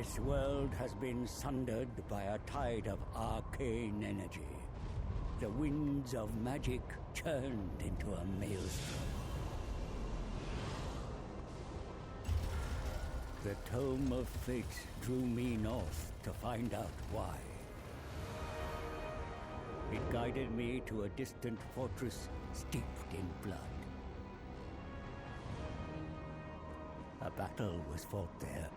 This world has been sundered by a tide of arcane energy. The winds of magic churned into a maelstrom. The Tome of Fate drew me north to find out why. It guided me to a distant fortress steeped in blood. A battle was fought there.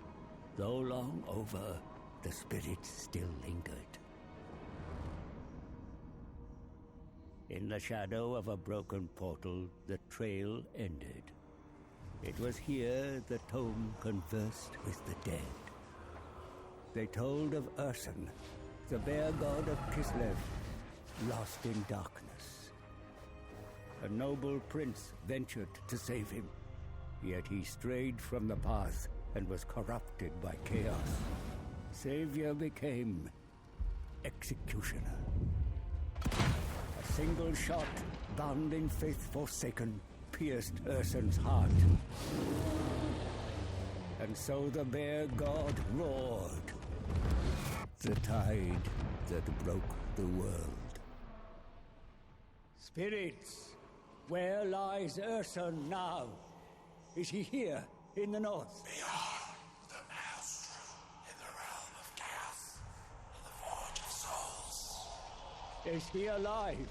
Though long over, the spirits still lingered. In the shadow of a broken portal, the trail ended. It was here the tome conversed with the dead. They told of Urson, the bear god of Kislev, lost in darkness. A noble prince ventured to save him, yet he strayed from the path and was corrupted by chaos. Savior became executioner. A single shot, bound in faith forsaken, pierced Urson's heart. And so the bear god roared. The tide that broke the world. Spirits, where lies Urson now? Is he here, in the north? Beyond the maelstrom, in the realm of chaos, in the forge of souls. Is he alive?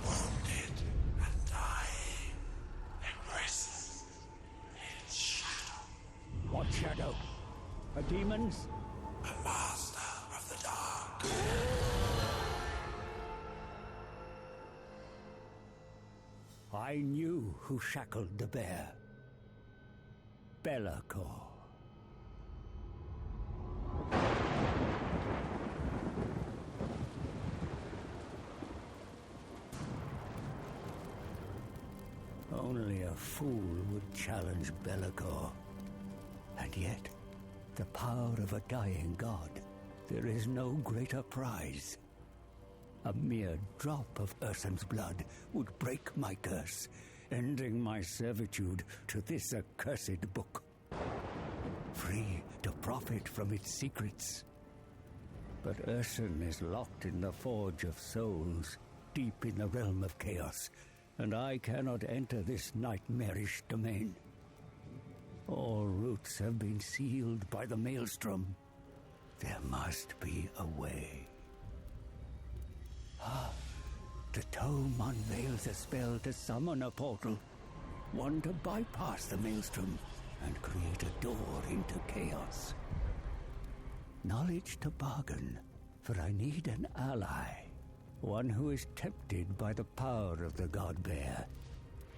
Wounded and dying, imprisoned in shadow. What shadow? A demon's? A master of the dark. I knew who shackled the bear. Belacor. Only a fool would challenge Belacor. And yet, the power of a dying god, there is no greater prize. A mere drop of Urson's blood would break my curse, ending my servitude to this accursed book. Free to profit from its secrets. But Urson is locked in the Forge of Souls, deep in the realm of chaos, and I cannot enter this nightmarish domain. All routes have been sealed by the maelstrom. There must be a way. The tome unveils a spell to summon a portal, one to bypass the maelstrom and create a door into chaos. Knowledge to bargain, for I need an ally, one who is tempted by the power of the god bear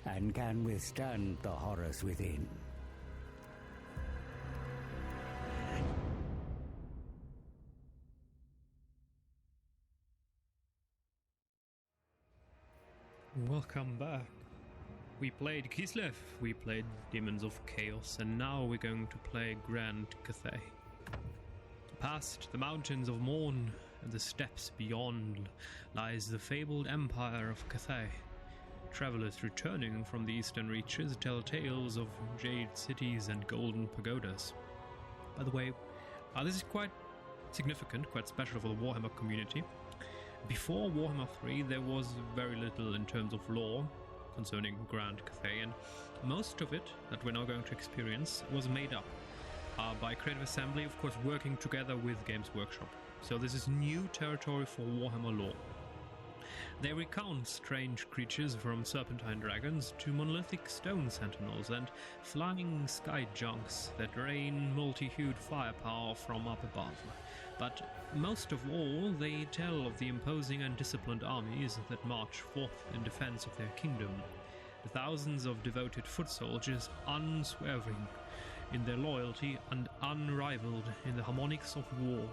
and can withstand the horrors within. Welcome back. We played Kislev, we played Demons of Chaos, and now we're going to play Grand Cathay. Past the mountains of Morn and the steppes beyond lies the fabled empire of Cathay. Travelers returning from the eastern reaches tell tales of jade cities and golden pagodas. By the way, this is quite significant, quite special for the Warhammer community. Before Warhammer 3, there was very little in terms of lore concerning Grand Cathay, and most of it that we're now going to experience was made up by Creative Assembly, of course, working together with Games Workshop. So this is new territory for Warhammer lore. They recount strange creatures from serpentine dragons to monolithic stone sentinels and flying sky junks that rain multi-hued firepower from up above. But most of all, they tell of the imposing and disciplined armies that march forth in defense of their kingdom. The thousands of devoted foot soldiers, unswerving in their loyalty and unrivaled in the harmonics of war.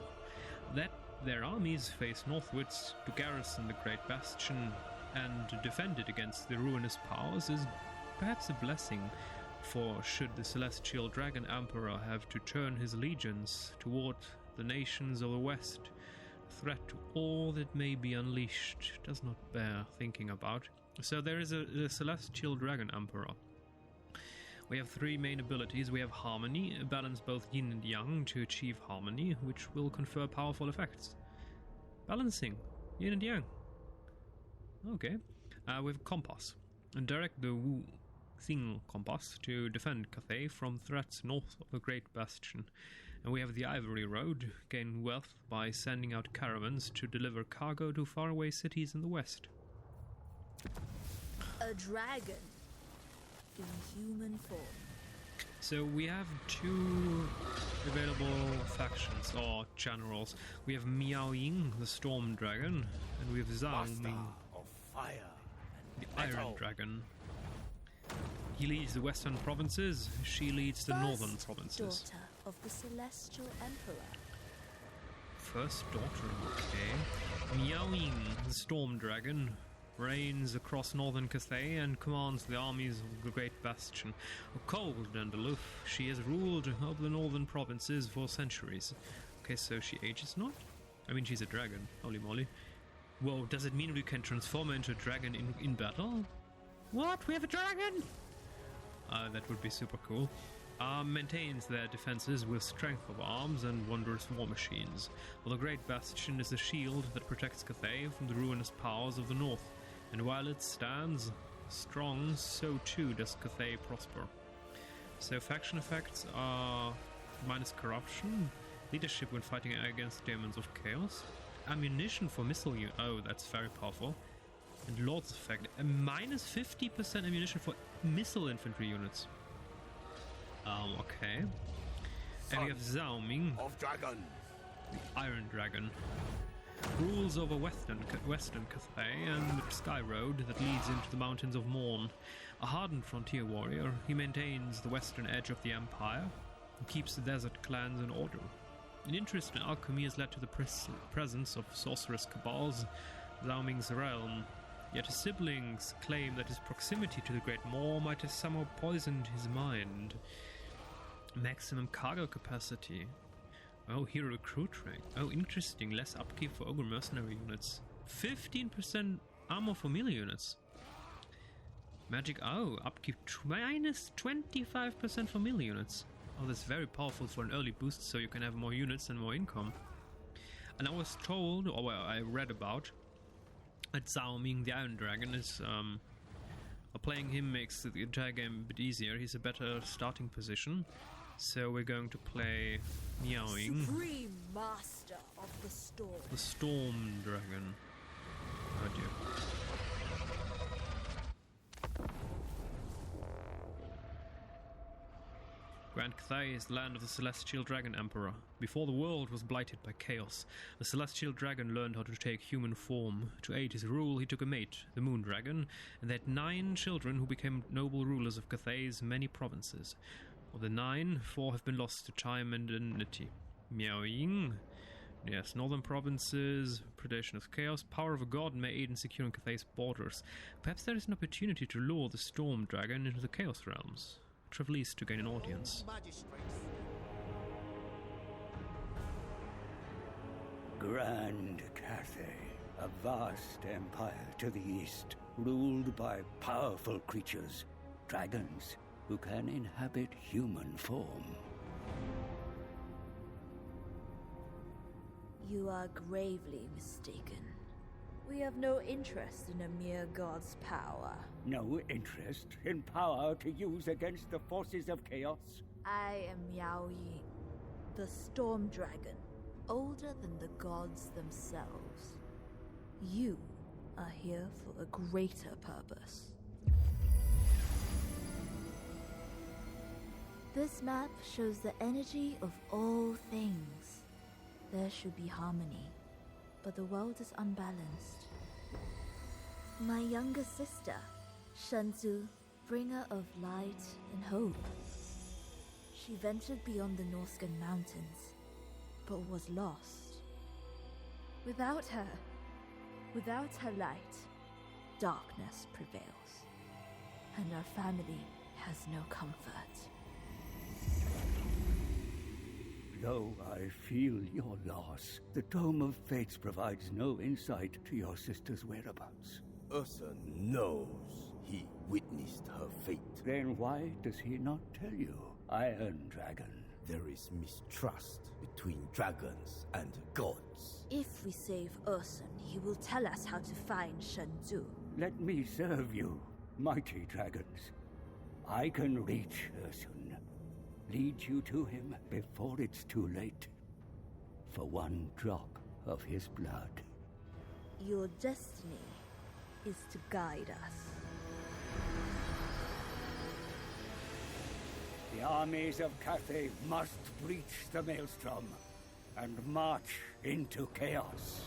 That their armies face northwards to garrison the great bastion and defend it against the ruinous powers is perhaps a blessing, for should the celestial dragon emperor have to turn his legions toward the nations of the west, threat to all that may be unleashed does not bear thinking about. So there is a celestial dragon emperor. We have 3 main abilities. We have Harmony, balance both yin and yang to achieve harmony, which will confer powerful effects. Balancing, yin and yang. Okay. We have Compass, and direct the Wu Xing compass to defend Cathay from threats north of the Great Bastion. And we have the Ivory Road, gain wealth by sending out caravans to deliver cargo to faraway cities in the west. A dragon in human form. So we have 2 available factions or generals. We have Miao Ying, the Storm Dragon, and we have Zhao Ming, of fire the Iron Dragon. He leads the western provinces, she leads the northern provinces. Daughter of the Celestial Emperor. First daughter, okay. Miao Ying, the Storm Dragon, reigns across northern Cathay and commands the armies of the Great Bastion. Cold and aloof, she has ruled over the northern provinces for centuries. Okay, so she ages not? I mean, she's a dragon, holy moly. Whoa, does it mean we can transform her into a dragon in battle? What? We have a dragon? That would be super cool. Maintains their defenses with strength of arms and wondrous war machines. Well, the Great Bastion is the shield that protects Cathay from the ruinous powers of the north. And while it stands strong, so too does Cathay prosper. So faction effects are minus corruption, leadership when fighting against demons of chaos, ammunition for missile oh, that's very powerful. And Lord's effect, a minus 50% ammunition for missile infantry units. Okay. And we have Zhao Ming, of dragon. the Iron Dragon. Rules over western Cathay and the Sky Road that leads into the Mountains of Morn. A hardened frontier warrior, he maintains the western edge of the Empire and keeps the desert clans in order. An interest in alchemy has led to the presence of sorceress cabals, Zhao Ming's realm. Yet his siblings claim that his proximity to the Great Maw might have somehow poisoned his mind. Maximum cargo capacity. Oh, hero recruit rank. Oh, interesting. Less upkeep for ogre mercenary units. 15% armor for melee units. Magic. Oh, upkeep minus 25% for melee units. Oh, that's very powerful for an early boost, so you can have more units and more income. And I was told, or well, I read about, that Zhao Ming, the Iron Dragon, is playing him makes the entire game a bit easier. He's a better starting position. So we're going to play Miao Ying, Supreme Master of the Storm. the Storm Dragon. Oh dear. Grand Cathay is the land of the Celestial Dragon Emperor. Before the world was blighted by chaos, the Celestial Dragon learned how to take human form. To aid his rule, he took a mate, the Moon Dragon, and they had 9 children who became noble rulers of Cathay's many provinces. Of the 9, 4 have been lost to time and enmity. Miao Ying, yes, northern provinces, predation of chaos, power of a god may aid in securing Cathay's borders. Perhaps there is an opportunity to lure the Storm Dragon into the Chaos Realms. Travel east to gain an audience. Grand Cathay, a vast empire to the east, ruled by powerful creatures, dragons, who can inhabit human form. You are gravely mistaken. We have no interest in a mere god's power. No interest in power to use against the forces of chaos? I am Miao Ying, the Storm Dragon, older than the gods themselves. You are here for a greater purpose. This map shows the energy of all things. There should be harmony, but the world is unbalanced. My younger sister, Shenzu, bringer of light and hope. She ventured beyond the Norscan mountains, but was lost. Without her light, darkness prevails, and our family has no comfort. Though I feel your loss, the Dome of Fates provides no insight to your sister's whereabouts. Ursa knows. He witnessed her fate. Then why does he not tell you, Iron Dragon? There is mistrust between dragons and gods. If we save Ursun, he will tell us how to find Shenzhou. Let me serve you, mighty dragons. I can reach Ursun, lead you to him before it's too late. For one drop of his blood. Your destiny is to guide us. The armies of Cathay must breach the maelstrom and march into chaos.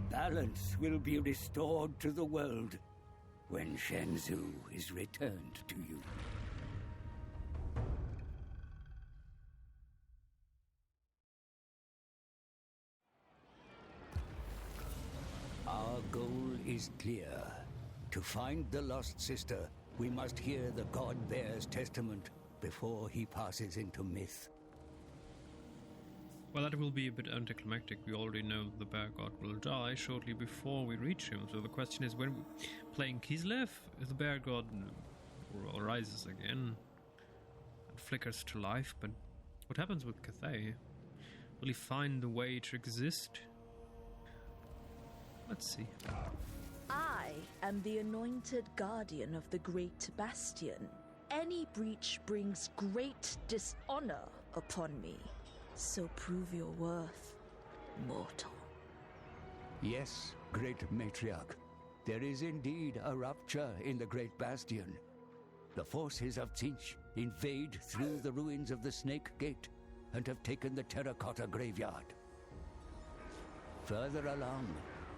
Balance will be restored to the world when Shenzhou is returned to you. Our goal is clear. To find the lost sister, we must hear the God Bear's testament before he passes into myth. Well, that will be a bit anticlimactic. We already know the bear god will die shortly before we reach him. So the question is, when playing Kislev, if the bear god rises again and flickers to life, but what happens with Cathay? Will he find the way to exist? Let's see. I am the anointed guardian of the Great Bastion. Any breach brings great dishonor upon me. So prove your worth, mortal. Yes, great matriarch. There is indeed a rupture in the Great Bastion. The forces of Tzinch invade through the ruins of the Snake Gate and have taken the terracotta graveyard. Further along,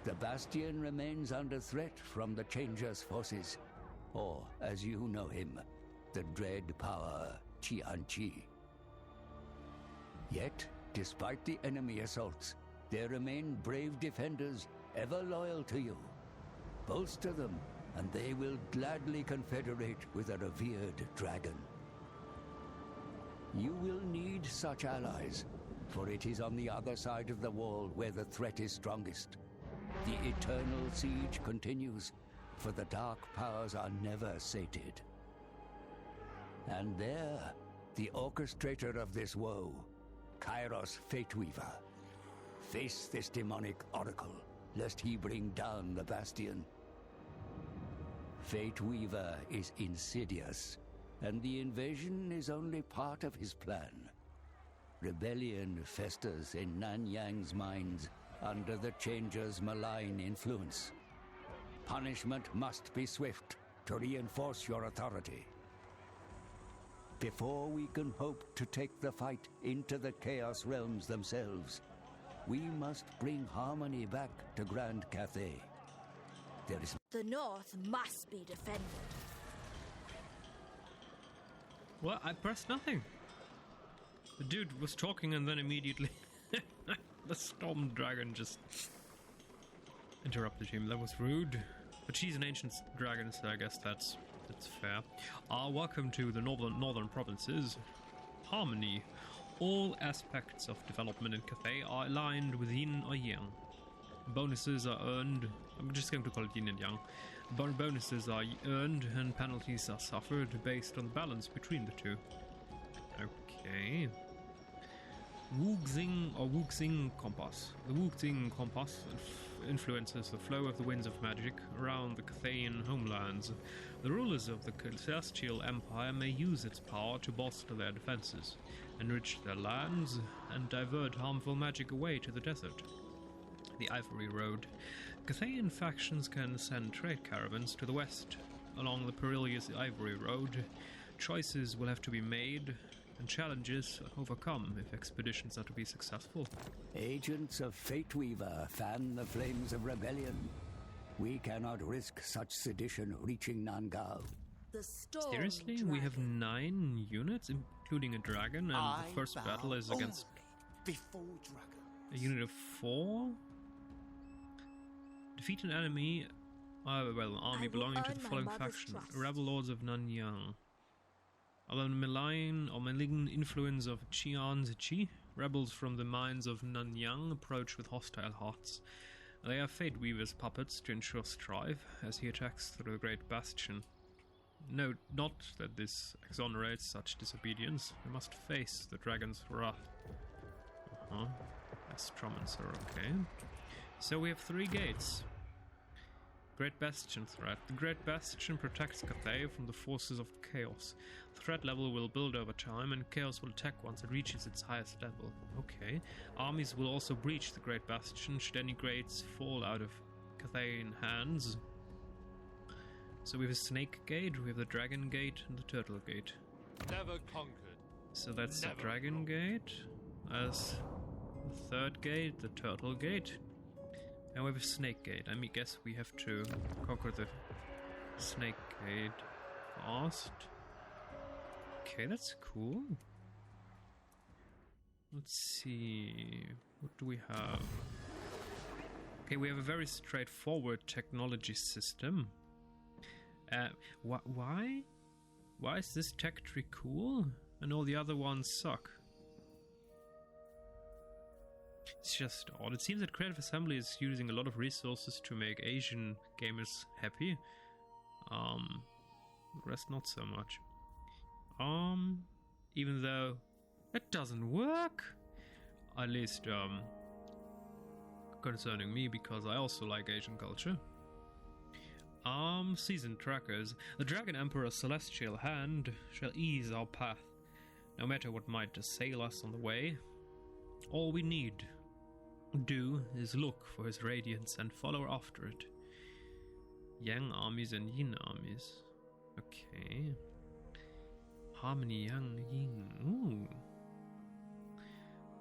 the Bastion remains under threat from the Changer's forces, or, as you know him, the dread power Qianqi. Yet, despite the enemy assaults, there remain brave defenders ever loyal to you. Bolster them, and they will gladly confederate with a revered dragon. You will need such allies, for it is on the other side of the wall where the threat is strongest. The eternal siege continues, for the dark powers are never sated. And there, the orchestrator of this woe, Kairos Fateweaver. Face this demonic oracle, lest he bring down the Bastion. Fateweaver is insidious, and the invasion is only part of his plan. Rebellion festers in Nanyang's minds under the Changer's malign influence. Punishment must be swift to reinforce your authority. Before we can hope to take the fight into the Chaos Realms themselves, we must bring harmony back to Grand Cathay. There is... The North must be defended. Well, I pressed nothing. The dude was talking and then immediately the Storm Dragon just interrupted him. That was rude. But she's an ancient dragon, so I guess that's fair. Welcome to the northern provinces. Harmony. All aspects of development in Cathay are aligned with yin or yang. Bonuses are earned. I'm just going to call it yin and yang. Bonuses are earned and penalties are suffered based on the balance between the two. Okay. Wuxing or Wuxing Compass. The Wuxing Compass influences the flow of the winds of magic around the Cathayan homelands. The rulers of the Celestial Empire may use its power to bolster their defenses, enrich their lands, and divert harmful magic away to the desert. The Ivory Road. Cathayan factions can send trade caravans to the west along the perilous Ivory Road. Choices will have to be made and challenges overcome if expeditions are to be successful. Agents of Fateweaver fan the flames of rebellion. We cannot risk such sedition reaching Nangao. The Storm Seriously? Dragon. We have 9 units, including a dragon, and the first battle is against before dragon. a unit of 4? Defeat an enemy, army will belonging to earn the my following mother's faction. trust. Rebel Lords of Nanyang. Under the malign or malignant influence of Qianqi, rebels from the mines of Nanyang approach with hostile hearts. They are Fate Weaver's puppets to ensure strife as he attacks through the Great Bastion. Note not that this exonerates such disobedience. They must face the dragon's wrath. Instruments are okay. So we have 3 gates. Great Bastion threat. The Great Bastion protects Cathay from the forces of chaos. Threat level will build over time, and chaos will attack once it reaches its highest level. Okay. Armies will also breach the Great Bastion should any gates fall out of Cathayan hands. So we have a Snake Gate, we have the Dragon Gate, and the Turtle Gate. Never conquered. So that's the Never Dragon Gate. As the 3rd gate, the Turtle Gate. And we have a Snake Gate. I mean, guess we have to conquer the Snake Gate first. Okay, that's cool. Let's see. What do we have? Okay, we have a very straightforward technology system. Why? Why is this tech tree cool and all the other ones suck? It's just odd. It seems that Creative Assembly is using a lot of resources to make Asian gamers happy. The rest not so much. Even though it doesn't work. At least, concerning me, because I also like Asian culture. Season trackers. The Dragon Emperor's celestial hand shall ease our path, no matter what might assail us on the way. All we need do is look for his radiance and follow after it. Yang armies and Yin armies. Okay. Harmony, Yang, Yin. Ooh.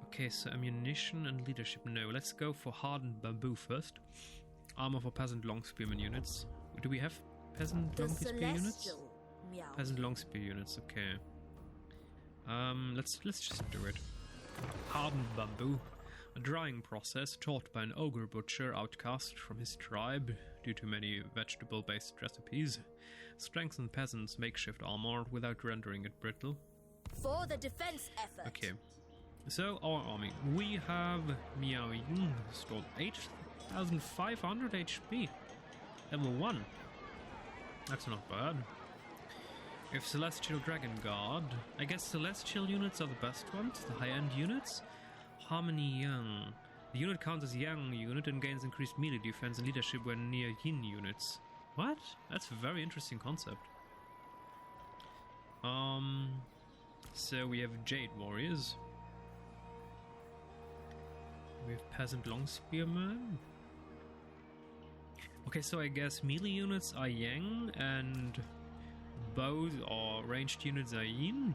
Okay, so ammunition and leadership. No, let's go for hardened bamboo first. Armor for peasant long spearman units. Do we have peasant long spear units? Peasant long spear units, okay. Let's just do it. Hardened bamboo. A drying process taught by an ogre butcher outcast from his tribe due to many vegetable-based recipes. Strengthen peasants' makeshift armor without rendering it brittle. For the defense effort. Okay. So, our army. We have Miao Ying stored 8,500 HP. Level 1. That's not bad. We have Celestial Dragon Guard. I guess Celestial units are the best ones, the high-end units. Harmony Yang. The unit counts as Yang unit and gains increased melee defense and leadership when near Yin units. What? That's a very interesting concept. So we have Jade Warriors. We have Peasant Long Spearmen. Okay, so I guess melee units are Yang and bows or ranged units are Yin.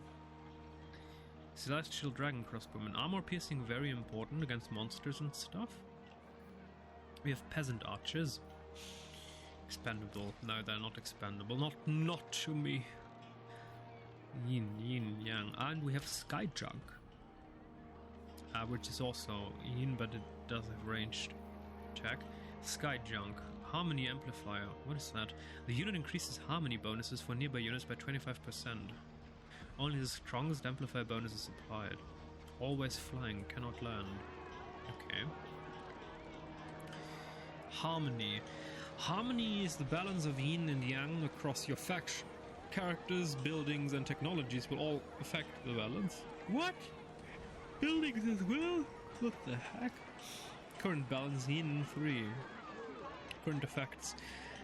Celestial Dragon Crossbowmen. Armor piercing very important against monsters and stuff. We have Peasant Archers. Expendable. No, they're not expendable. Not to me. Yin, Yang. And we have Sky Junk. Which is also Yin, but it does have ranged attack. Sky Junk. Harmony Amplifier. What is that? The unit increases harmony bonuses for nearby units by 25%. Only the strongest amplifier bonus is applied. Always flying, cannot land. Okay. Harmony. Harmony is the balance of yin and yang across your faction. Characters, buildings, and technologies will all affect the balance. What? Buildings as well? What the heck? Current balance yin 3. Current effects.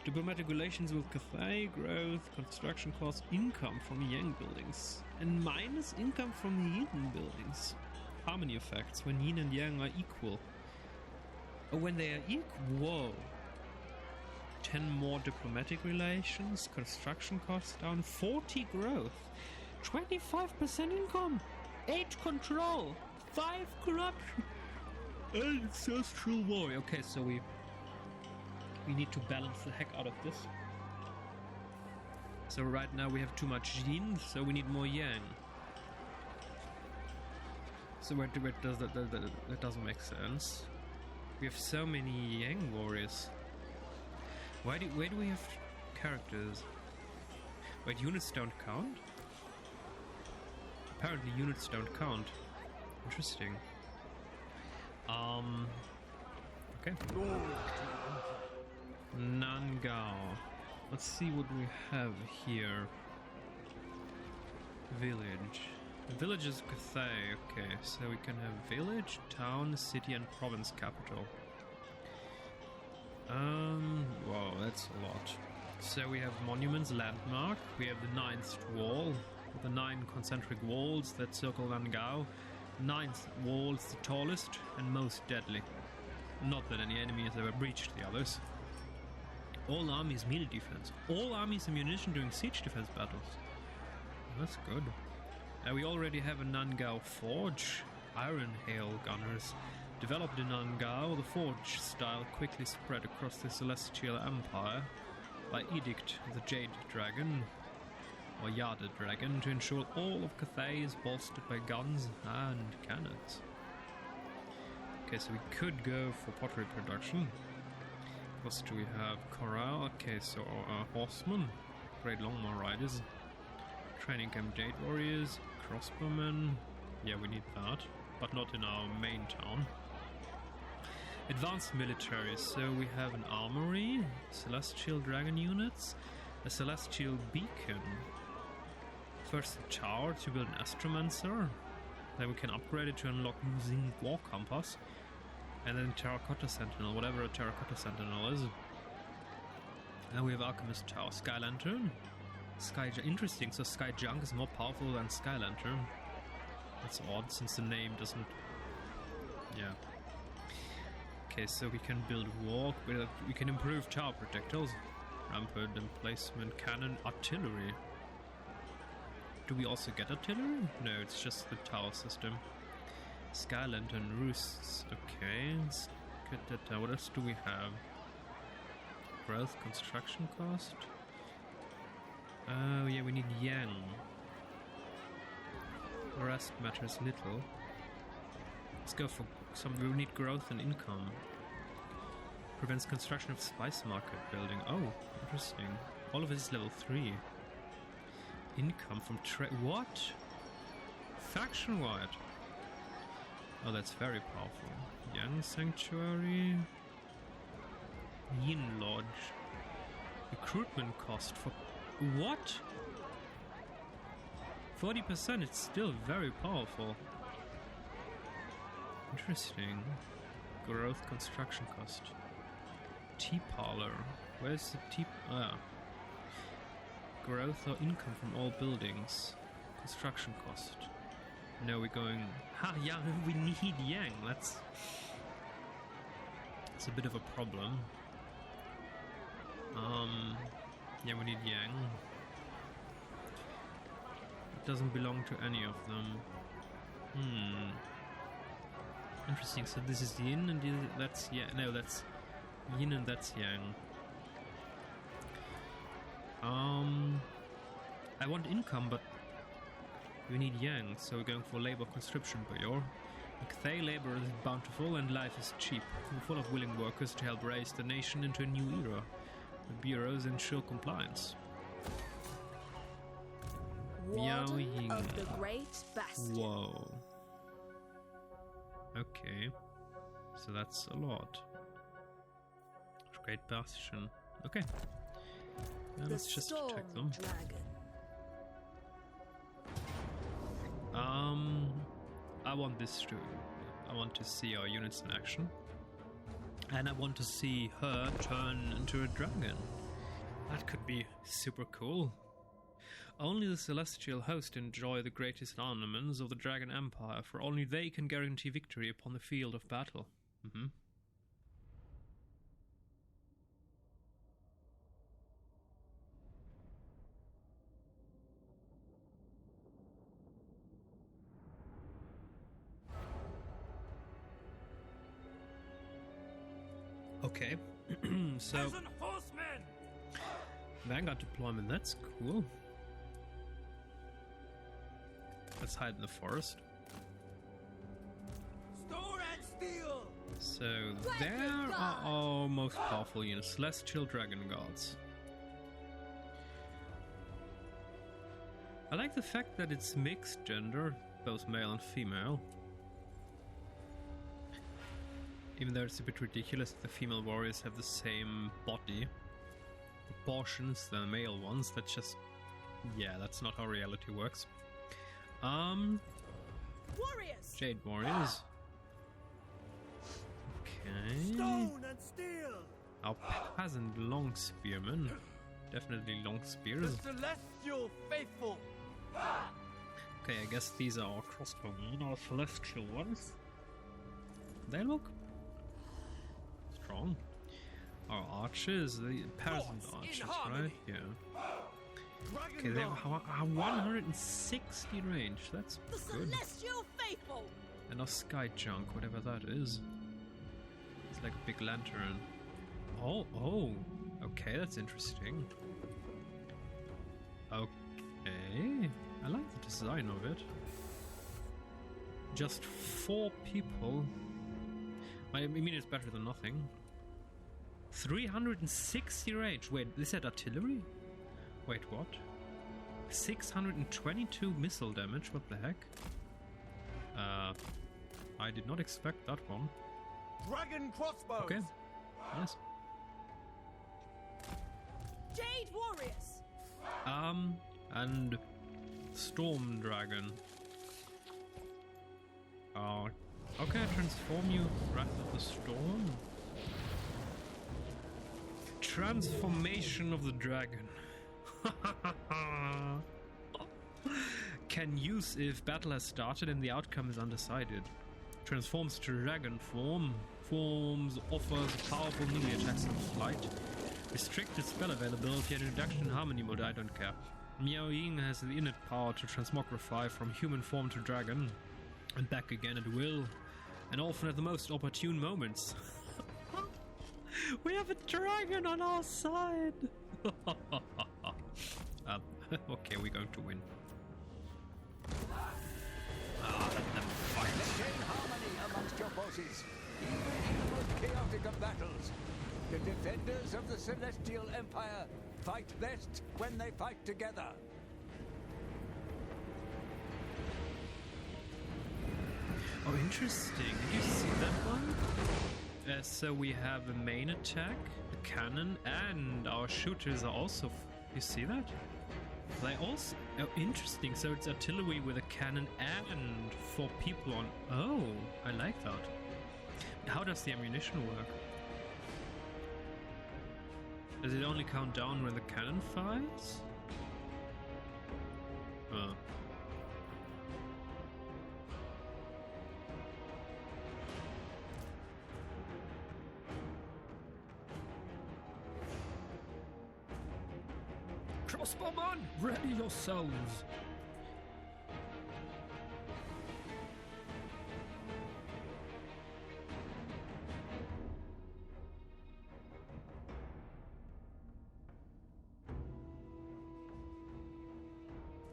Diplomatic relations with Cathay, growth, construction costs, income from yang buildings. And minus income from the yin buildings. Harmony effects, when yin and yang are equal. Oh, when they are equal? Whoa. 10 more diplomatic relations, construction costs down, 40 growth, 25% income, 8 control, 5 corruption, and ancestral warrior. Okay, so we need to balance the heck out of this. So right now we have too much yin, so we need more yang. So where does that doesn't make sense. We have so many yang warriors. Where do we have characters? Wait, units don't count? Apparently units don't count. Interesting. Okay. Nangao. Let's see what we have here. Village. Village is Cathay. Okay, so we can have village, town, city, and province capital. Wow, that's a lot. So we have monuments, landmark. We have the 9th wall, with the 9 concentric walls that circle Nangao. 9th wall is the tallest and most deadly. Not that any enemy has ever breached the others. All armies melee defense. All armies ammunition during siege defense battles. That's good. We already have a Nangao forge. Iron hail gunners. Developed in Nangao, the forge style quickly spread across the Celestial Empire by edict of the Jade Dragon, or Yada Dragon, to ensure all of Cathay is bolstered by guns and cannons. Okay, so we could go for pottery production. What else do we have? Corral. Okay, so horsemen, great longbow riders, training camp Jade warriors, crossbowmen. Yeah, we need that, but not in our main town. Advanced military. So we have an armory, celestial dragon units, a celestial beacon. First the tower to build an astromancer. Then we can upgrade it to unlock Muzin war compass. And then terracotta sentinel, whatever a terracotta sentinel is. And we have alchemist tower, sky lantern. Interesting, so sky junk is more powerful than sky lantern. That's odd since the name doesn't. Yeah. Okay, so we can build walk, we can improve tower projectiles, rampart emplacement, cannon, artillery. Do we also get artillery? No, it's just the tower system. Sky lantern roosts. Okay, let's get that. What else do we have? Growth, construction cost. Oh yeah, we need yang. The rest matters little. Let's go for some. We need growth and income. Prevents construction of spice market building. Oh, interesting. All of it is level 3. Income from trade. What? Faction wide. Oh, that's very powerful. Yang Sanctuary. Yin Lodge. Recruitment cost for. What? 40%, it's still very powerful. Interesting. Growth construction cost. Tea parlor. Where's the tea? Growth or income from all buildings. Construction cost. No, we're going. Yeah, we need yang. That's a bit of a problem. Yeah, we need yang. It doesn't belong to any of them. Interesting. So this is yin and that's yeah. No, that's yin and that's yang. I want income, but we need yang, so we're going for labor conscription bureau. Cathay labor is bountiful and life is cheap. We're full of willing workers to help raise the nation into a new era. The bureaus ensure compliance. Warden of the Great Bastion. Whoa. Okay. So that's a lot. Great Bastion. Okay. Now let's just check them. Dragon. I want this to. I want to see our units in action. And I want to see her turn into a dragon. That could be super cool. Only the celestial host enjoy the greatest ornaments of the Dragon Empire, for only they can guarantee victory upon the field of battle. Okay, so Vanguard deployment, that's cool. Let's hide in the forest. Store and steel! So there are our most powerful units, Celestial Dragon Guards. I like the fact that it's mixed gender, both male and female. Even though it's a bit ridiculous that the female warriors have the same body proportions than the male ones. That's just... yeah, that's not how reality works. Warriors! Jade warriors. Okay. Stone and steel! Our peasant long spearmen. Definitely long spears. Celestial faithful! Okay, I guess these are our crossbowmen, our celestial ones. They look strong. Our archers, the peasant archers, right? Yeah. Okay, they have 160 range. That's The good. celestial faithful! And our sky junk, whatever that is. It's like a big lantern. Oh. Okay, that's interesting. Okay. I like the design of it. Just 4 people. I mean, it's better than nothing. 360 range. Wait, is that artillery? Wait, what? 622 missile damage. What the heck? I did not expect that one. Dragon crossbows! Okay. Yes. Jade warriors! And Storm Dragon. Okay, transform you, Wrath of the Storm. Transformation of the Dragon. Can use if battle has started and the outcome is undecided. Transforms to dragon form. Offers powerful melee attacks in flight. Restricted spell availability and reduction in harmony mode, I don't care. Miao Ying has the innate power to transmogrify from human form to dragon. And back again at will. And often at the most opportune moments. We have a dragon on our side! Okay, we're going to win. Let them fight. Maintain harmony amongst your forces, even in the most chaotic of battles. The defenders of the Celestial Empire fight best when they fight together. Oh, interesting. Did you see that one? So we have a main attack, a cannon, and our shooters are also... You see that? They also... Oh, interesting. So it's artillery with a cannon and 4 people on... Oh, I like that. How does the ammunition work? Does it only count down when the cannon fires? Crossbowmen, ready yourselves!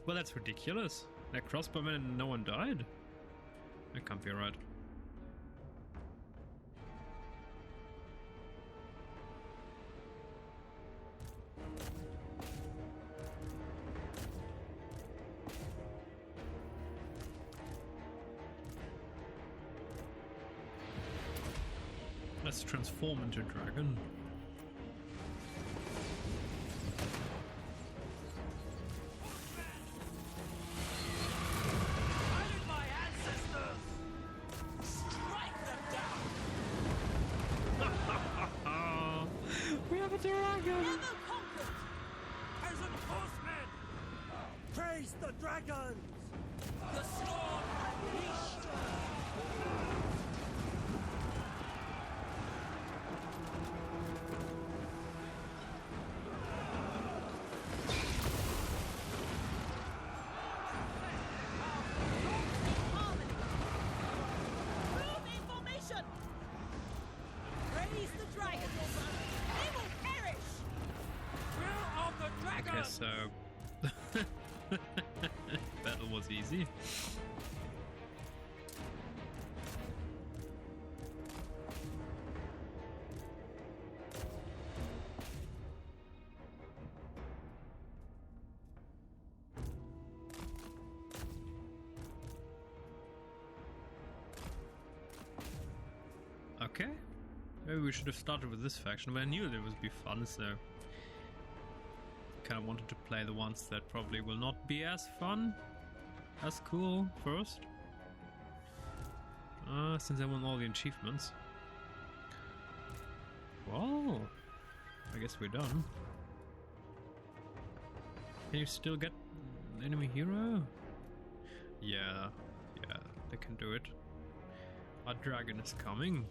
Well, that's ridiculous. That crossbowman and no one died? That can't be right. Let's transform into a dragon. We have a dragon! Never conquered! Peasant horsemen! Praise the dragons! The storm unleashed! Move in formation! Praise the dragon! They will perish! Will of the Okay, so... Battle was easy. Okay. Maybe we should have started with this faction, but I knew it would be fun, so... kind of wanted to play the ones that probably will not be as fun, as cool first. Since I won all the achievements. Well, I guess we're done. Can you still get enemy hero? Yeah, they can do it. Our dragon is coming.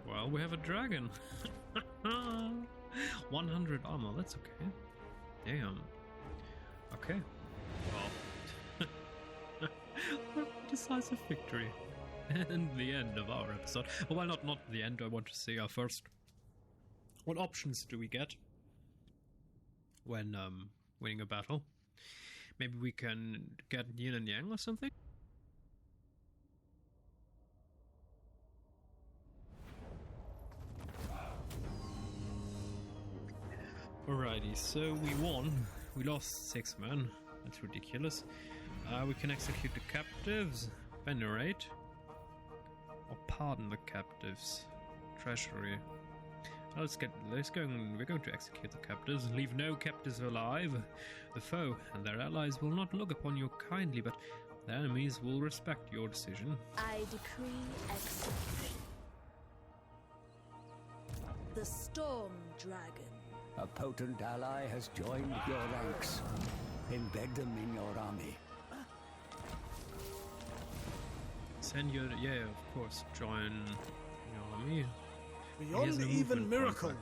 Well, we have a dragon. 100 armor, that's okay. Damn. Okay. Well, decisive victory. And the end of our episode. Well, not the end. I want to see first. What options do we get when winning a battle? Maybe we can get yin and yang or something? Alrighty, so we won. We lost 6 men. That's ridiculous. We can execute the captives, venerate, or pardon the captives. Treasury. We're going to execute the captives. Leave no captives alive. The foe and their allies will not look upon you kindly, but the enemies will respect your decision. I decree execution. The Storm Dragon. A potent ally has joined your ranks. Embed them in your army. Send your... yeah, of course. Join your army. Beyond even miracles.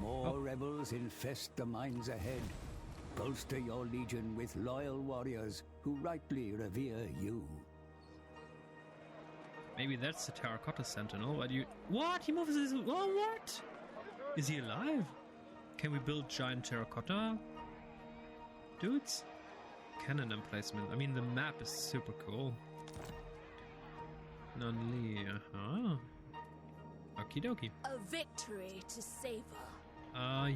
More rebels infest the mines ahead. Bolster your legion with loyal warriors who rightly revere you. Maybe that's the Terracotta Sentinel. What? He moves his... Oh, what? Is he alive? Can we build giant terracotta dudes? Cannon emplacement. I mean, the map is super cool. Nunli. Okie dokie. A victory to savor.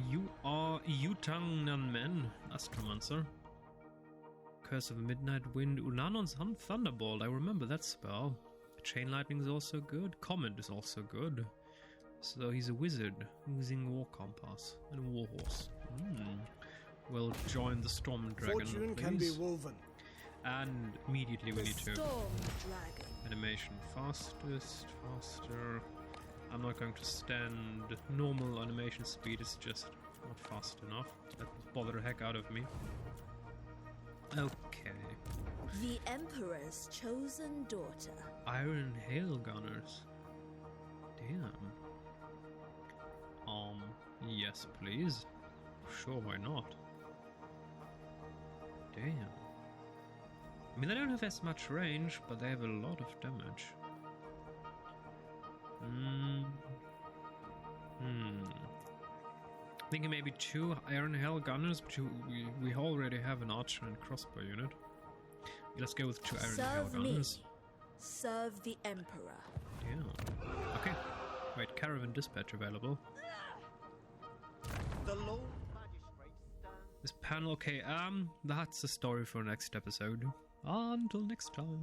You are Yutang Nanmen, Astromancer. Curse of Midnight Wind, Unanon's Thunderbolt. I remember that spell. Chain Lightning is also good. Comet is also good. So he's a wizard using War Compass and a Warhorse. We'll join the Storm Dragon. Fortune please. can be woven. And immediately we need to. Storm Dragon. Animation faster. I'm not going to stand. Normal animation speed is just not fast enough. That will bother the heck out of me. Okay. The Emperor's chosen daughter. Iron Hail Gunners. Damn. Yes, please. Sure, why not? Damn. I mean, they don't have as much range, but they have a lot of damage. Thinking maybe 2 Iron Hail Gunners, but we already have an archer and crossbow unit. Let's go with 2 Iron Hail Gunners. Serve the Emperor. Yeah. Okay. Wait, caravan dispatch available. The Lord Magistrate stands. This panel, okay, that's a story for next episode. Until next time.